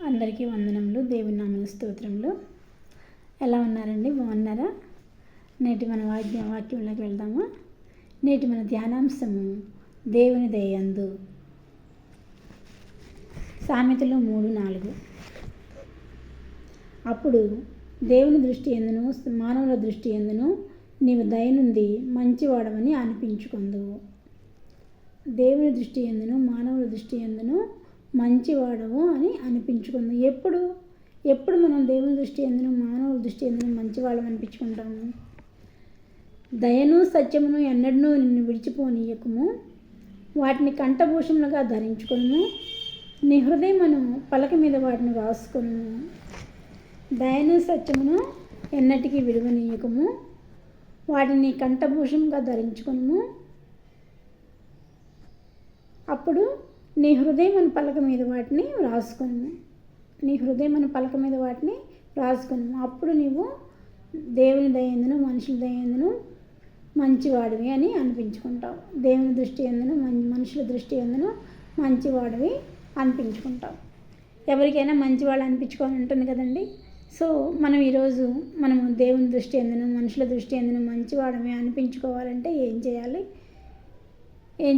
అందరికీ వందనములు, దేవుని నామమున స్తోత్రములు. ఎలా ఉన్నారండి? బాగున్నారా? నేటి మన వాక్యంలోకి వెళ్దాము. నేటి మన ధ్యానాంశము దేవుని దయందు. సామెతలు 3:4. అప్పుడు దేవుని దృష్టి ఎందును మానవుల దృష్టి ఎందును నీవు దయనుంది మంచివాడవని అనిపించుకుందువు. దేవుని దృష్టి ఎందును మానవుల దృష్టి ఎందును మంచివాడవు అని అనిపించుకుందాం. ఎప్పుడు మనం దేవుని దృష్టి ఎందును మానవుల దృష్టి ఎందును మంచివాళ్ళం అనిపించుకుంటాము? దయను సత్యమును ఎన్నడూ నిన్ను విడిచిపోనీయకము, వాటిని కంఠభూషములుగా ధరించుకొను, నీ హృదయమును పలక మీద వాటిని రాసుకొను. దయను సత్యమును ఎన్నటికీ విడువనీయకము, వాటిని కంఠభూషంగా ధరించుకొను. అప్పుడు నీ హృదయమును పలక మీద వాటిని రాసుకొను. అప్పుడు నీవు దేవుని దయందును మనుషుల దయందును మంచివాడివి అని అనిపించుకుంటావు. దేవుని దృష్టి ఎందును మనుషుల దృష్టి ఎందును మంచివాడివి అనిపించుకుంటావు. ఎవరికైనా మంచివాళ్ళు అనిపించుకోవాలని ఉంటుంది కదండి. సో ఈరోజు మనము దేవుని దృష్టి ఎందును మనుషుల దృష్టి ఎందును మంచివాడమే అనిపించుకోవాలంటే ఏం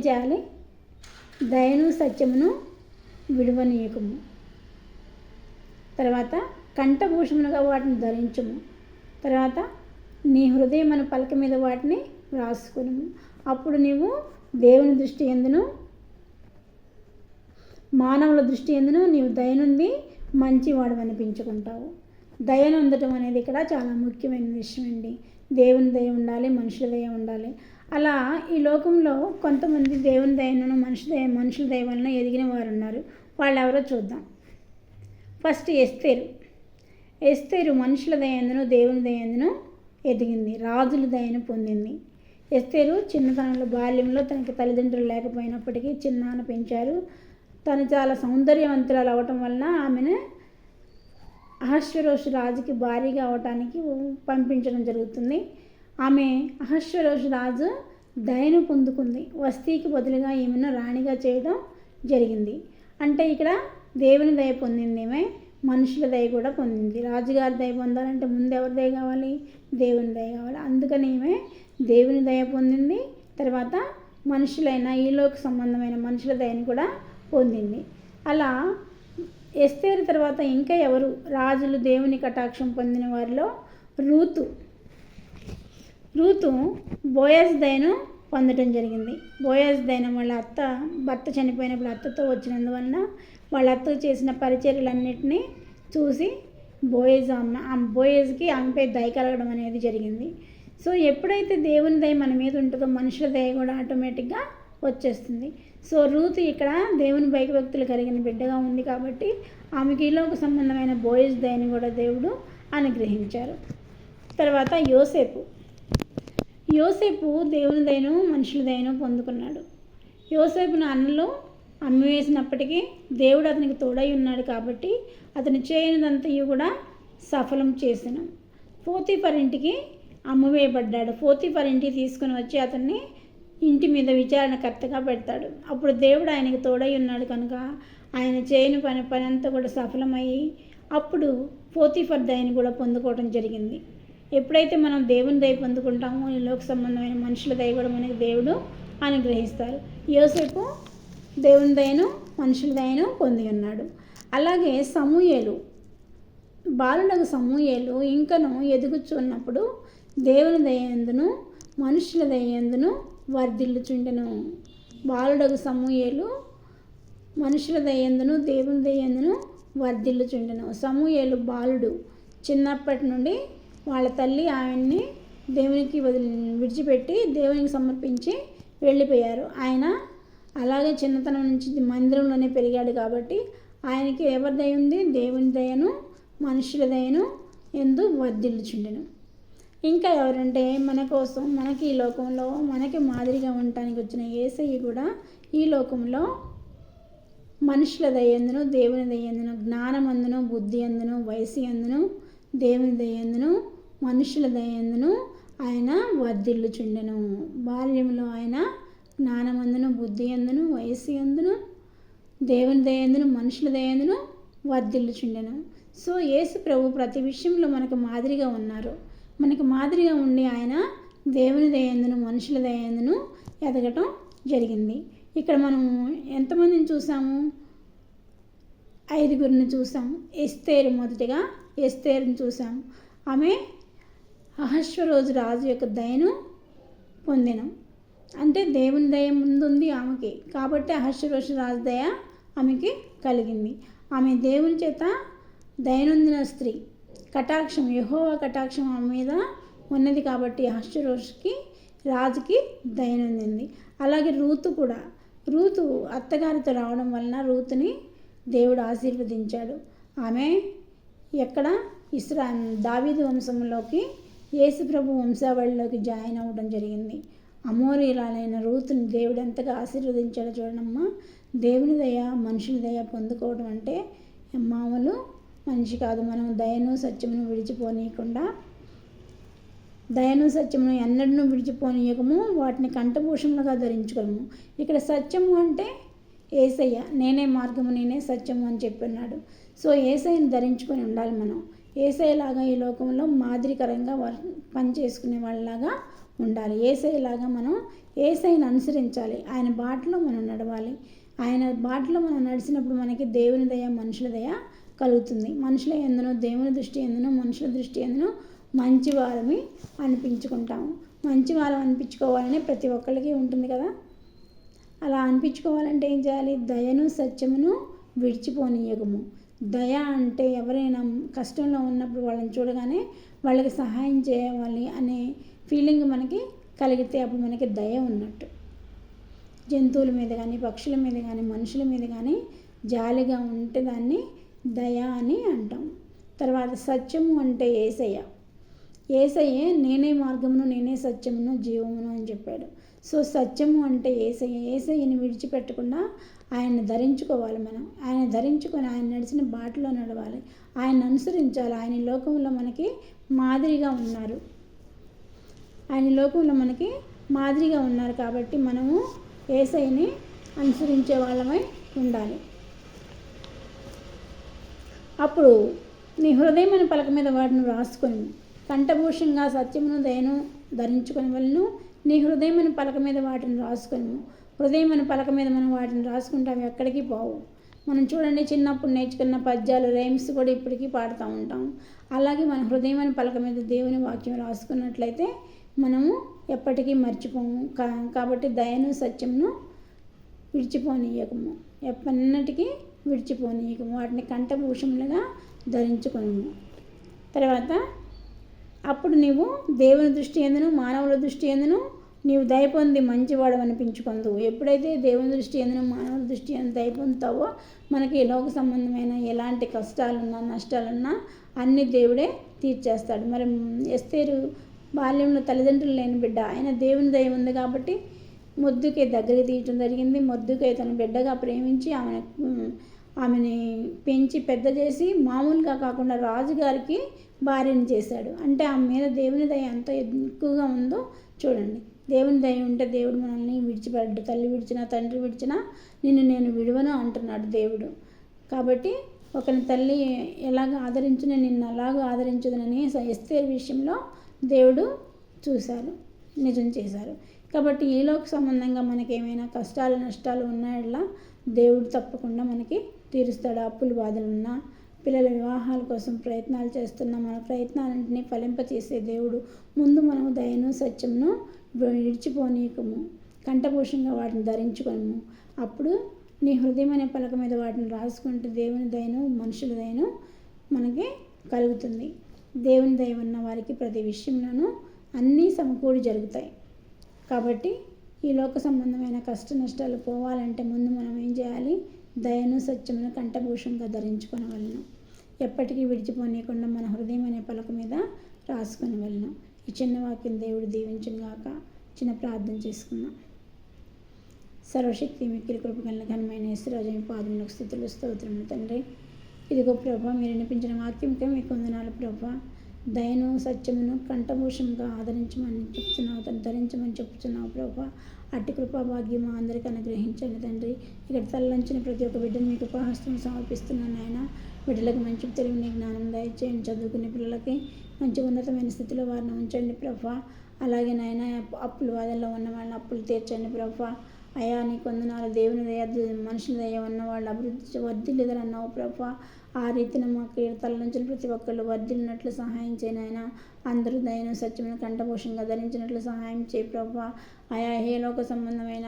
చేయాలి? దయను సత్యమును విడువనీయకము. తర్వాత కంఠభూషములుగా వాటిని ధరించము. తర్వాత నీ హృదయమును పలక మీద వాటిని రాసుకును. అప్పుడు నీవు దేవుని దృష్టి ఎందును మానవుల దృష్టి ఎందును నీవు దయనుంది మంచివాడు అనిపించుకుంటావు. దయను ఉండటం అనేది ఇక్కడ చాలా ముఖ్యమైన విషయం అండి. దేవుని దయ ఉండాలి, మనుషుల దయ ఉండాలి. అలా ఈ లోకంలో కొంతమంది దేవుని దయను మనుషుల దయ వలన ఎదిగిన వారు ఉన్నారు. వాళ్ళు ఎవరో చూద్దాం. ఫస్ట్ ఎస్తేరు మనుషుల దయందును దేవుని దయందును ఎదిగింది, రాజుల దయను పొందింది. ఎస్తేరు చిన్నతనంలో బాల్యంలో తనకి తల్లిదండ్రులు లేకపోయినప్పటికీ చిన్నాన్న పెంచారు. తను చాలా సౌందర్యవంతురాలు అవటం వలన ఆమెను అహష్వేరోషు రాజుకి భారీగా అవటానికి పంపించడం జరుగుతుంది. ఆమె అహష్వేరోషు రాజు దయను పొందుకుంది. వస్తీకి బదులుగా ఈమెను రాణిగా చేయడం జరిగింది. అంటే ఇక్కడ దేవుని దయ పొందింది, ఈమె మనుషుల దయ కూడా పొందింది. రాజుగారి దయ పొందాలంటే ముందు ఎవరి దయ కావాలి? దేవుని దయ కావాలి. అందుకని ఈమె దేవుని దయ పొందింది. తర్వాత మనుషులైన ఈలోక సంబంధమైన మనుషుల దయని కూడా పొందింది. అలా ఎస్తేరు తర్వాత ఇంకా ఎవరు రాజులు దేవుని కటాక్షం పొందిన వారిలో రూతు బోయజ్ దయను పొందడం జరిగింది. బోయజ్ దయను వాళ్ళ భర్త చనిపోయినప్పుడు అత్తతో వచ్చినందువలన వాళ్ళ అత్తతో చేసిన పరిచర్యలన్నింటినీ చూసి బోయజ్కి ఆమెపై దయ కలగడం అనేది జరిగింది. సో ఎప్పుడైతే దేవుని దయ మన మీద ఉంటుందో మనుషుల దయ కూడా ఆటోమేటిక్గా వచ్చేస్తుంది. సో రూతు ఇక్కడ దేవుని భయభక్తులు కలిగిన బిడ్డగా ఉంది కాబట్టి ఆమెకి ఈలోక సంబంధమైన బోయజ్ దయని కూడా దేవుడు అనుగ్రహించారు. తర్వాత యోసేపు దేవుని దయను మనుషుల దయను పొందుకున్నాడు. యోసేపును అన్నలు అమ్మివేసినప్పటికీ దేవుడు అతనికి తోడై ఉన్నాడు కాబట్టి అతను చేయనిదంతయు కూడా సఫలం చేసెను. పోతీఫర్ ఇంటికి అమ్మివేయబడ్డాడు. పోతీఫర్ ఇంటికి తీసుకుని వచ్చి అతన్ని ఇంటి మీద విచారణకర్తగా పెడతాడు. అప్పుడు దేవుడు ఆయనకి తోడై ఉన్నాడు కనుక ఆయన చేయని పని అంతా కూడా సఫలమయ్యి అప్పుడు పోతీఫర్ దయని కూడా పొందుకోవడం జరిగింది. ఎప్పుడైతే మనం దేవుని దయ పొందుకుంటామో ఈ లోక సంబంధమైన మనుషుల దయ కూడా మనకి దేవుడు అనుగ్రహిస్తారు. యోసేపు దేవుని దయను మనుషుల దయను పొంది ఉన్నాడు. అలాగే బాలుడగు సమూయేలు ఇంకను ఎదుగుచున్నప్పుడు దేవుని దయందును మనుషుల దయందును వర్ధిల్లుచుండెను. బాలుడగు సమూయేలు మనుషుల దయందును దేవుని దయందును వర్ధిల్లుచుండెను. సమూయేలు బాలుడు. చిన్నప్పటి నుండి వాళ్ళ తల్లి ఆయన్ని దేవునికి విడిచిపెట్టి దేవునికి సమర్పించి వెళ్ళిపోయారు. ఆయన అలాగే చిన్నతనం నుంచి మందిరంలోనే పెరిగాడు కాబట్టి ఆయనకి ఎవరి దయ ఉంది? దేవుని దయను మనుషుల దయను ఎందు వర్ధిల్లుచుండెను. ఇంకా ఎవరంటే మనకి ఈ లోకంలో మనకి మాదిరిగా ఉండటానికి వచ్చిన యేసయ్య కూడా ఈ లోకంలో మనుషుల దయందును దేవుని దయందును జ్ఞానమందును బుద్ధి అందును వయసు అందును దేవుని దయందును మనుషుల దయందును ఆయన వర్ధిల్లుచుండెను. బాల్యంలో ఆయన జ్ఞానమందును బుద్ధి అందును వయసు అందును దేవుని దయందును మనుషుల దయందును వర్ధిల్లుచుండెను. సో యేసు ప్రభు ప్రతి విషయంలో మనకు మాదిరిగా ఉన్నారు. మనకు మాదిరిగా ఉండి ఆయన దేవుని దయందును మనుషుల దయందును ఎదగటం జరిగింది. ఇక్కడ మనం ఎంతమందిని చూసాము? 5గురిని చూసాము. మొదటిగా ఎస్తేరుని చూసాము. ఆమె అహశ్వరోజు రాజు యొక్క దయను పొందినం. అంటే దేవుని దయ ముందుంది ఆమెకి, కాబట్టి అహశ్వరోజు రాజు దయ ఆమెకి కలిగింది. ఆమె దేవుని చేత దయనొందిన స్త్రీ. కటాక్షం, యెహోవా కటాక్షం ఆమె మీద ఉన్నది కాబట్టి అహశ్వరోషుకి రాజుకి దయనొందింది. అలాగే రూతు కూడా, రూతు అత్తగారితో రావడం వలన రూతుని దేవుడు ఆశీర్వదించాడు. ఆమె ఎక్కడ దావీదు వంశంలోకి యేసుప్రభు వంశావళిలోకి జాయిన్ అవ్వడం జరిగింది. అమోరీయురాలైన రూతుని దేవుడు ఎంతగా ఆశీర్వదించాడో చూడమ్మా. దేవుని దయ మనుషుల దయ పొందుకోవడం అంటే మామూలు మనిషి కాదు. మనం దయను సత్యమును విడిచిపోనీయకుండా, దయను సత్యమును ఎన్నడూ విడిచిపోనీయకము, వాటిని కంఠభూషములుగా ధరించుకోము. ఇక్కడ సత్యము అంటే యేసయ్య, నేనే మార్గము నేనే సత్యము అని చెప్పన్నాడు. సో యేసయ్యను ధరించుకొని ఉండాలి మనం. యేసయ్యలాగా ఈ లోకంలో మాదిరికరంగా పనిచేసుకునే వాళ్ళలాగా ఉండాలి. యేసయ్యలాగా మనం యేసయ్యను అనుసరించాలి. ఆయన బాటలో మనం నడవాలి. ఆయన బాటలో మనం నడిచినప్పుడు మనకి దేవుని దయ మనుషుల దయ కలుగుతుంది. మనుషుల యందును దేవుని దృష్టి యందును మనుషుల దృష్టి యందును మంచివారమి అనిపించుకుంటాము. మంచివారం అనిపించుకోవాలని ప్రతి ఒక్కరికి ఉంటుంది కదా. అలా అనిపించుకోవాలంటే ఏం చేయాలి? దయను సత్యమును విడిచిపోనీయకము. దయ అంటే ఎవరైనా కష్టంలో ఉన్నప్పుడు వాళ్ళని చూడగానే వాళ్ళకి సహాయం చేయాలి అనే ఫీలింగ్ మనకి కలిగితే అప్పుడు మనకి దయ ఉన్నట్టు. జంతువుల మీద కానీ పక్షుల మీద కానీ మనుషుల మీద కానీ జాలిగా ఉంటే దాన్ని దయ అని అంటాం. తర్వాత సత్యము అంటే యేసయ్య. యేసయ్యే నేనే మార్గమును నేనే సత్యమును జీవమును అని చెప్పాడు. సో సత్యము అంటే యేసయ్య. యేసయ్యని విడిచిపెట్టకుండా ఆయన్ని ధరించుకోవాలి మనం. ఆయన ధరించుకొని ఆయన నడిచిన బాటలో నడవాలి, ఆయన అనుసరించాలి. ఆయన లోకంలో మనకి మాదిరిగా ఉన్నారు. ఆయన లోకంలో మనకి మాదిరిగా ఉన్నారు కాబట్టి మనము యేసయ్యని అనుసరించే వాళ్ళమై ఉండాలి. అప్పుడు నీ హృదయమైన పలక మీద వాటిని రాసుకొని కంఠభూషంగా సత్యమును దయను ధరించుకొని వాళ్ళను నీ హృదయమైన పలక మీద వాటిని రాసుకొని. హృదయమైన పలక మీద మనం వాటిని రాసుకుంటాం, ఎక్కడికి పోవు. మనం చూడండి, చిన్నప్పుడు నేర్చుకున్న పద్యాలు రైమ్స్ కూడా ఇప్పటికీ పాడుతూ ఉంటాం. అలాగే మన హృదయమైన పలక మీద దేవుని వాక్యం రాసుకున్నట్లయితే మనము ఎప్పటికీ మర్చిపోము. కాబట్టి దయను సత్యమును విడిచిపోనీయకము, ఎప్పటికీ విడిచిపోనీయకము, వాటిని కంఠభూషములుగా ధరించుకును. తర్వాత అప్పుడు నీవు దేవుని దృష్టి ఎందును మానవుల దృష్టి ఎందును నీవు దయ పొంది మంచివాడు అనిపించుకుందువు. ఎప్పుడైతే దేవుని దృష్టి ఎందును మానవుల దృష్టి ఎందు దయ పొందుతావో మనకి లోక సంబంధమైన ఎలాంటి కష్టాలున్నా నష్టాలున్నా అన్ని దేవుడే తీర్చేస్తాడు. మరి ఎస్తేరు బాల్యంలో తల్లిదండ్రులు లేని బిడ్డ, ఆయన దేవుని దయ ఉంది కాబట్టి మొర్దెకై దగ్గరికి తీయటం జరిగింది. మొర్దెకై తన బిడ్డగా ప్రేమించి ఆమెని పెంచి పెద్ద చేసి మామూలుగా కాకుండా రాజుగారికి భార్యను చేశాడు. అంటే ఆమె మీద దేవుని దయ ఎంత ఎక్కువగా ఉందో చూడండి. దేవుని దయ ఉంటే దేవుడు మనల్ని విడిచిపెట్టాడు. తల్లి విడిచినా తండ్రి విడిచినా నిన్ను నేను విడువను అంటున్నాడు దేవుడు. కాబట్టి ఒకరి తల్లి ఎలాగ ఆదరించిన నిన్ను అలాగ ఆదరించదునని ఎస్తేరు విషయంలో దేవుడు చూశారు, నిజం చేశారు. కాబట్టి ఈలోక సంబంధంగా మనకి ఏమైనా కష్టాలు నష్టాలు ఉన్నాయలా దేవుడు తప్పకుండా మనకి తీరుస్తాడు. అప్పులు బాధలు ఉన్నా, పిల్లల వివాహాల కోసం ప్రయత్నాలు చేస్తున్న మన ప్రయత్నాలన్నింటినీ ఫలింపచేసే దేవుడు. ముందు మనము దయను సత్యమును విడిచిపోనీయకము, కంఠభూషంగా వాటిని ధరించుకొనము. అప్పుడు నీ హృదయం అనే పలక మీద వాటిని రాసుకుంటే దేవుని దయను మనుషుల దయను మనకి కలుగుతుంది. దేవుని దయ ఉన్న వారికి ప్రతి విషయంలోనూ అన్నీ సమకూడి జరుగుతాయి. కాబట్టి ఈ లోక సంబంధమైన కష్ట నష్టాలు పోవాలంటే ముందు మనం ఏం చేయాలి? దయను సత్యమును కంఠభూషంగా ధరించుకొనవలెను. ఎప్పటికీ విడిచిపోనీయకుండా మన హృదయం అనే పలక మీద రాసుకొనవలెను. ఈ చిన్న వాక్యం దేవుడు దీవించును గాక. చిన్న ప్రార్థన చేసుకుందాం. సర్వశక్తి మిక్కిలి కృపగల ఘనమైన యేసురాజు మీ పాదములకు స్తుతులు స్తోత్రములు తండ్రి. ఇదిగో ప్రభా, మీరు వినిపించిన వాక్యంకే మీకు వందనాలు ప్రభా. దయను సత్యమును కంఠభూషంగా ధరించమని చెప్తున్నావు ప్రభా. అట్టి కృపా భాగ్యం మా అందరికీ అనుగ్రహించండి తండ్రి. ఇక్కడ తలలంచిన ప్రతి ఒక్క బిడ్డను మీ కృపాహస్తం సమర్పిస్తున్నాను ఆయన. బిడ్డలకు మంచి తెలివిని జ్ఞానం దయచేయండి. చదువుకునే పిల్లలకి మంచి ఉన్నతమైన స్థితిలో వారిని ఉంచండి ప్రభా. అలాగే నాయన అప్పులు బాధల్లో ఉన్న వాళ్ళని అప్పులు తీర్చండి ప్రభా. అయా నీ కొందనాలు దేవుని దయ మనుషుల దయ ఉన్న వాళ్ళు అభివృద్ధి వర్ధిల్లిదని అన్నావు ప్రభా. ఆ రీతిన మాకు తల నుంచి ప్రతి ఒక్కళ్ళు వర్ధిల్లినట్లు సహాయం చేయనైనా. అందరూ దయను సత్యమైన కంఠభూషంగా ధరించినట్లు సహాయం చేయి ప్రభా. ఆయా హేలోక సంబంధమైన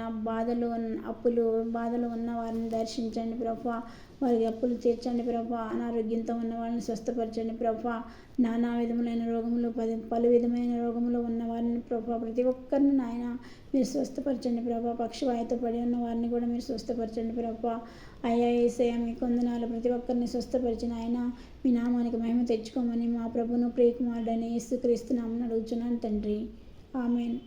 బాధలు ఉన్న వారిని దర్శించండి ప్రభా. వారికి అప్పులు తీర్చండి ప్రభా. అనారోగ్యంతో ఉన్న వాళ్ళని స్వస్థపరచండి ప్రభా. నానా విధములైన రోగములు పలు విధమైన రోగములు ఉన్న వారిని ప్రభా ప్రతి ఒక్కరిని నాయన మీరు స్వస్థపరచండి ప్రభా. పక్షవాయుతో పడి ఉన్న వారిని కూడా మీరు స్వస్థపరచండి ప్రభా. అయ్యా యేసయ్య మీ కొందనాలు ప్రతి ఒక్కరిని స్వస్థపరిచిన ఆయన మీ నామానికి మహిమ తెచ్చుకోమని మా ప్రభును ప్రియకుమారుడని యేసుక్రీస్తు నామమున అడుగుచున్నాను తండ్రి. ఆమేన్.